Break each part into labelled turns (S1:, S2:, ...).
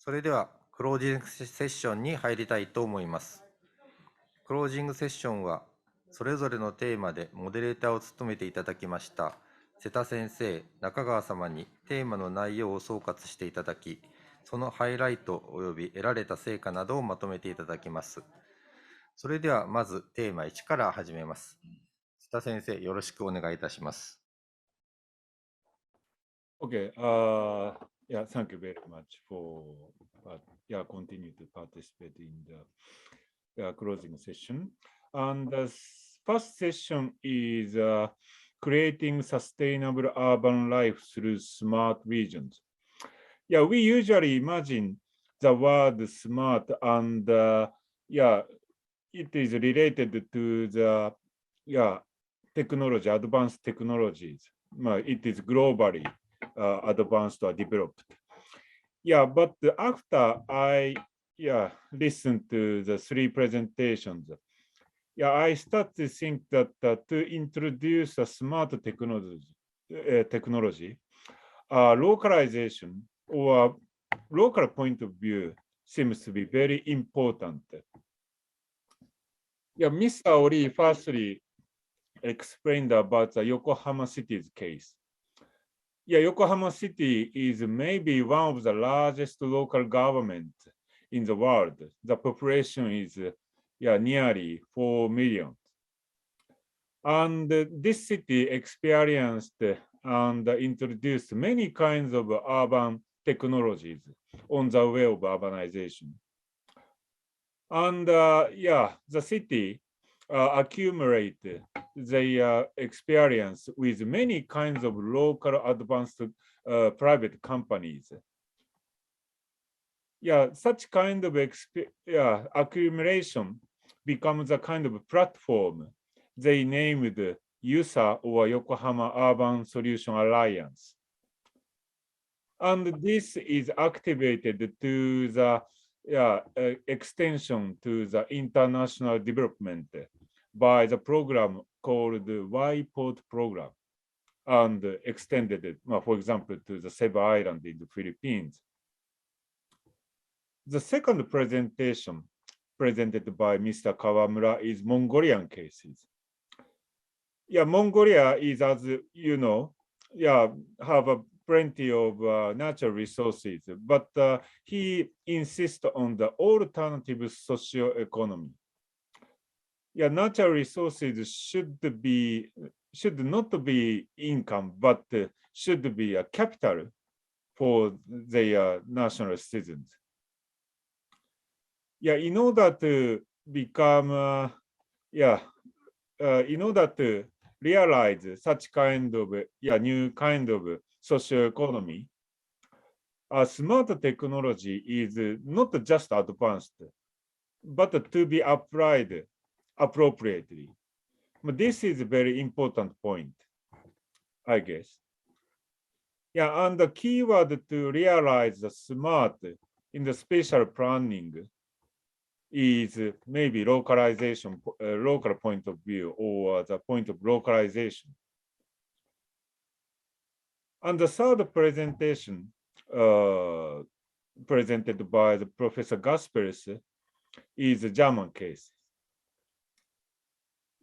S1: それでは、クロージングセッションに入りたいと思います。クロージングセッションは、それぞれのテーマでモデレーターを務めていただきました瀬田先生、中川様にテーマの内容を総括していただき、そのハイライト及び得られた成果などをまとめていただきます。それではまずテーマ1から始めます。瀬田先生、よろしくお願いいたします。
S2: Okay. Yeah, thank you very much for continue to participate in the closing session. And the first session is creating sustainable urban life through smart regions. Yeah, we usually imagine the word smart and it is related to the technology, advanced technologies. It is globally advanced or developed. Yeah, but after I listened to the three presentations, I start to think that to introduce a smart technology, localization or local point of view seems to be very important. Yeah, Mr. Ori firstly explained about the Yokohama City's case. Yeah, Yokohama City is maybe one of the largest local government in the world. The population is nearly 4 million. And this city experienced and introduced many kinds of urban technologies on the way of urbanization. And the city accumulate their experience with many kinds of local advanced private companies. Yeah, such kind of accumulation becomes a kind of platform they named USA or Yokohama Urban Solution Alliance. And this is activated to the extension to the international development by the program called the YPORT program and extended, for example, to the Cebu Island in the Philippines. The second presentation presented by Mr. Kawamura is Mongolian cases. Yeah, Mongolia is, as you know, have plenty of natural resources, but he insists on the alternative socio-economy. Yeah, natural resources should not be income, but should be a capital for their national citizens. Yeah, in order to become, in order to realize such kind of new kind of socio-economy, smart technology is not just advanced, but to be applied appropriately. But this is a very important point, I guess. Yeah, and the keyword to realize the smart in the spatial planning is maybe localization, local point of view, or the point of localization. And the third presentation presented by the Professor Gaspers is the German case.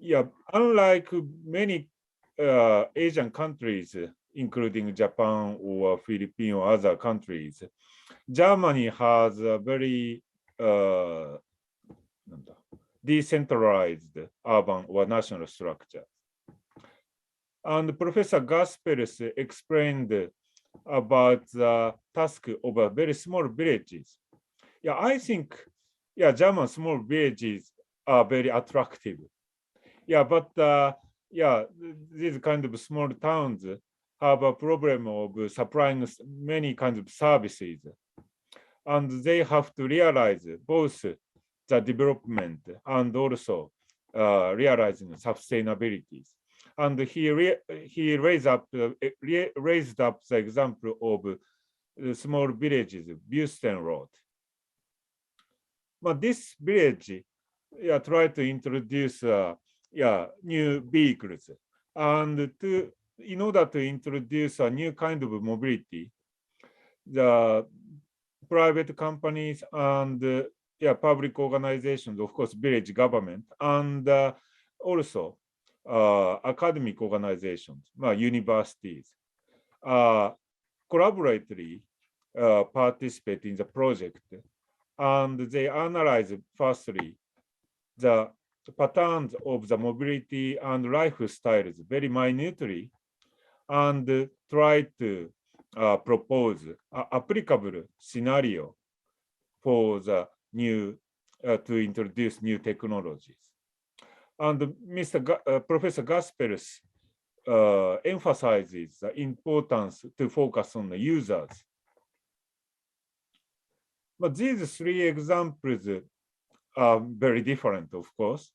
S2: Yeah, unlike many Asian countries, including Japan or Philippines or other countries, Germany has a very decentralized urban or national structure. And Professor Gaspers explained about the task of very small villages. Yeah, I think, German small villages are very attractive. Yeah, but these kind of small towns have a problem of supplying many kinds of services. And they have to realize both the development and also realizing sustainability. And he raised up the example of the small villages, Busten Road. But this village tried to introduce new vehicles, and in order to introduce a new kind of mobility, the private companies and public organizations, of course, village government, and also academic organizations, universities, collaboratively participate in the project, and they analyze firstly the patterns of the mobility and lifestyles very minutely, and try to propose an applicable scenario for the new to introduce new technologies. And Professor Gaspers emphasizes the importance to focus on the users. But these three examples are very different, of course.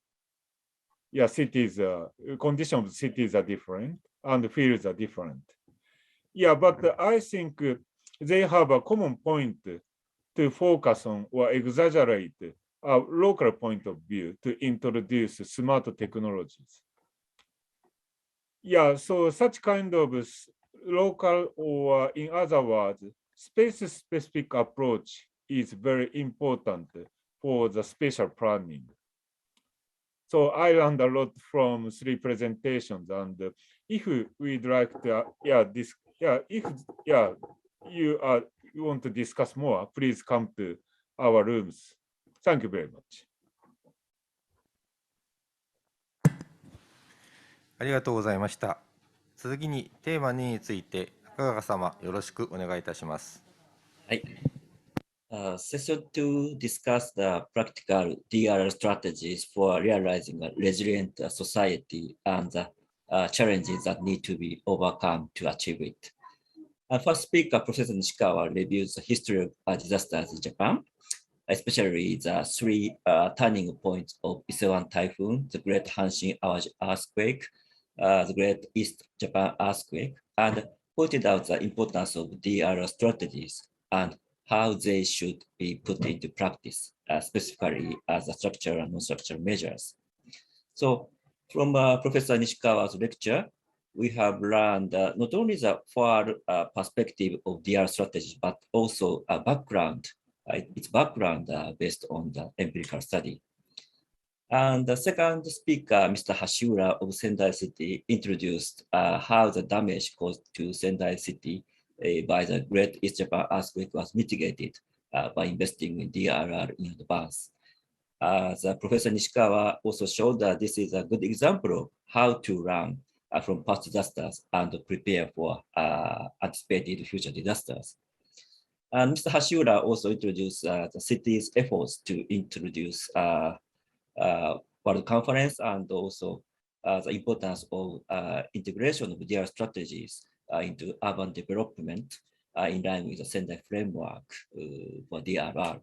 S2: Yeah, cities, conditions of cities are different and fields are different. Yeah, but I think they have a common point to focus on or exaggerate a local point of view to introduce smart technologies. Yeah, so such kind of local, or in other words, space-specific approach is very important for the spatial planning. So I learned a lot from three presentations, and if we'd like to, you want to discuss more, please come to our rooms. Thank you very much.
S1: ありがとうございました。続きにテーマ2について中川様よろしくお願いいたします。
S3: はい。Session 2 discuss the practical DRR strategies for realizing a resilient society and the challenges that need to be overcome to achieve it. First speaker, Professor Nishikawa, reviews the history of disasters in Japan, especially the three turning points of Ise-1 typhoon, the Great Hanshin earthquake, the Great East Japan earthquake, and pointed out the importance of DRR strategies and how they should be put into practice, specifically as a structural and non-structural measures. So from Professor Nishikawa's lecture, we have learned not only the forward perspective of DR strategy, but also a background, its background based on the empirical study. And the second speaker, Mr. Hashiura of Sendai City, introduced how the damage caused to Sendai City by the Great East Japan earthquake was mitigated by investing in DRR in advance. The Professor Nishikawa also showed that this is a good example of how to learn from past disasters and prepare for anticipated future disasters. And Mr. Hashiura also introduced the city's efforts to introduce World Conference and also the importance of integration of DR strategies into urban development in line with the Sendai framework for DRR.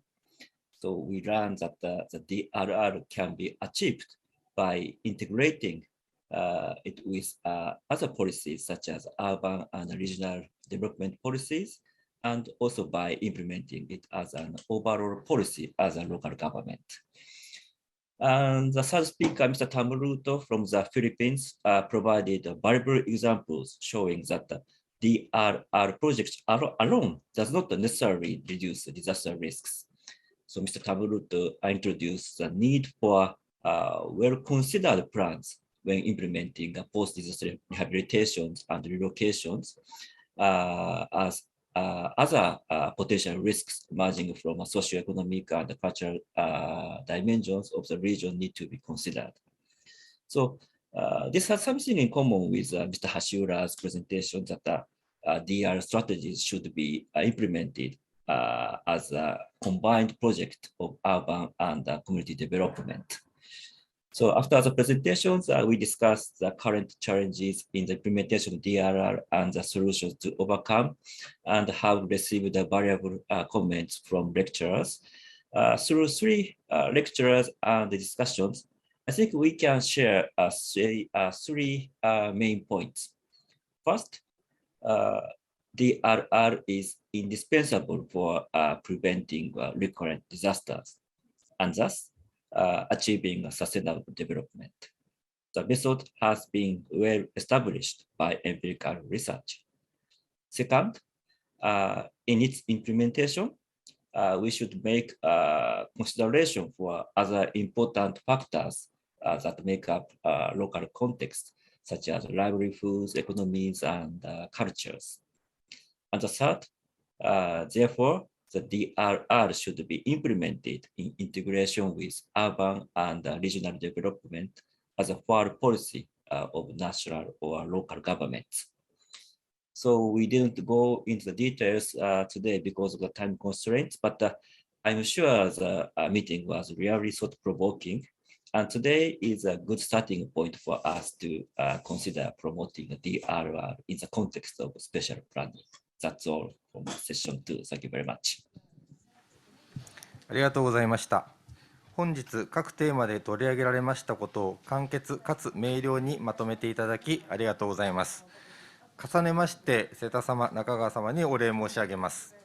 S3: So we learned that the DRR can be achieved by integrating it with other policies such as urban and regional development policies, and also by implementing it as an overall policy as a local government. And the third speaker, Mr. Tamuruto from the Philippines, provided valuable examples showing that the DRR projects alone does not necessarily reduce disaster risks. So Mr. Tamuruto introduced the need for well-considered plans when implementing post-disaster rehabilitations and relocations as other potential risks emerging from socioeconomic and cultural dimensions of the region need to be considered. So this has something in common with Mr. Hashiura's presentation that DR strategies should be implemented as a combined project of urban and community development. So after the presentations, we discussed the current challenges in the implementation of DRR and the solutions to overcome, and have received valuable comments from lecturers. Through three lecturers and the discussions, I think we can share three main points. First, DRR is indispensable for preventing recurrent disasters, and thus achieving sustainable development. The method has been well established by empirical research. Second, in its implementation, we should make consideration for other important factors that make up local context, such as livelihoods, economies, and cultures. And the third, therefore, the DRR should be implemented in integration with urban and regional development as a forward policy of national or local governments. So we didn't go into the details today because of the time constraints, but I'm sure the meeting was really thought-provoking. And today is a good starting point for us to consider promoting the DRR in the context of spatial planning. That's all from session 2. Thank you very much.
S1: ありがとうございました。本日、各テーマで取り上げられましたことを簡潔かつ明瞭にまとめていただき、ありがとうございます。重ねまして、瀬田様、中川様にお礼申し上げます。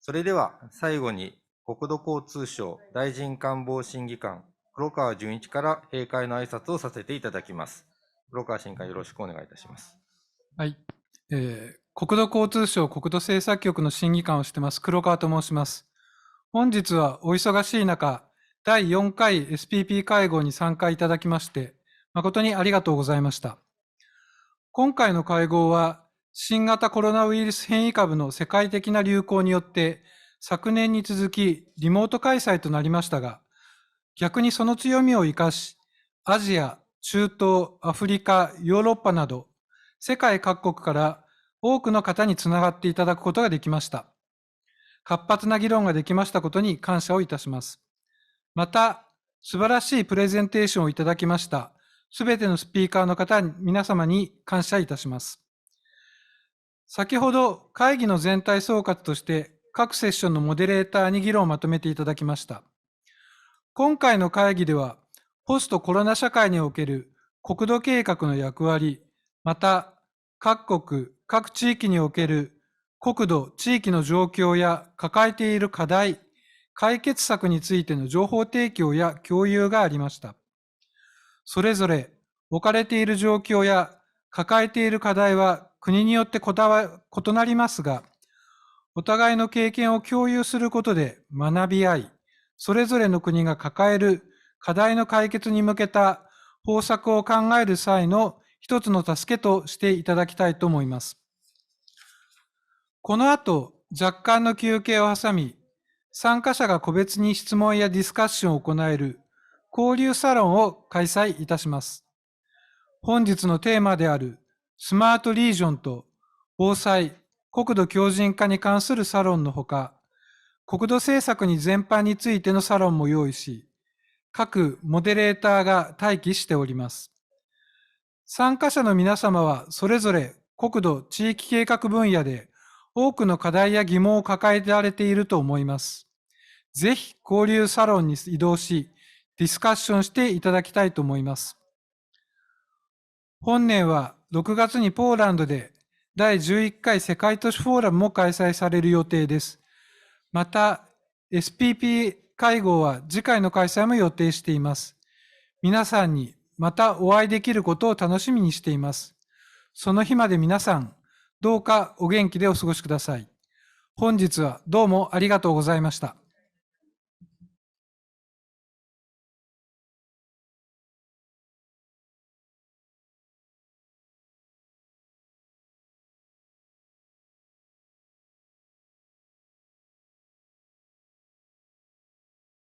S1: それでは、最後に、国土交通省大臣官房審議官、黒川純一から閉会の挨拶をさせていただきます。黒川審議官、よろしくお願いいたします。
S4: はい。国土交通省国土政策局の審議官をしています、黒川と申します。本日はお忙しい中、第4回 SPP 会合に参加いただきまして、誠にありがとうございました。今回の会合は、新型コロナウイルス変異株の世界的な流行によって、昨年に続きリモート開催となりましたが、逆にその強みを生かし、アジア、中東、アフリカ、ヨーロッパなど、世界各国から多くの方につながっていただくことができました。活発な議論ができましたことに感謝をいたします。また、素晴らしいプレゼンテーションをいただきました。すべてのスピーカーの方、皆様に感謝いたします。先ほど会議の全体総括として各セッションのモデレーターに議論をまとめていただきました。今回の会議では、ポストコロナ社会における国土計画の役割、また各国、各地域における国土、地域の状況や抱えている課題、解決策についての情報提供や共有がありました。それぞれ置かれている状況や抱えている課題は国によって異なりますが、お互いの経験を共有することで学び合い、それぞれの国が抱える課題の解決に向けた方策を考える際の一つの助けとしていただきたいと思います。この後、若干の休憩を挟み、参加者が個別に質問やディスカッションを行える交流サロンを開催いたします。本日のテーマであるスマートリージョンと防災、国土強靭化に関するサロンのほか、国土政策に全般についてのサロンも用意し、各モデレーターが待機しております。参加者の皆様はそれぞれ国土地域計画分野で多くの課題や疑問を抱えられていると思います。ぜひ交流サロンに移動し、ディスカッションしていただきたいと思います。本年は6月にポーランドで第11回世界都市フォーラムも開催される予定です。また、SPP 会合は次回の開催も予定しています。皆さんにまたお会いできることを楽しみにしています。その日まで皆さん、どうかお元気でお過ごしください。本日はどうもありがとうございました。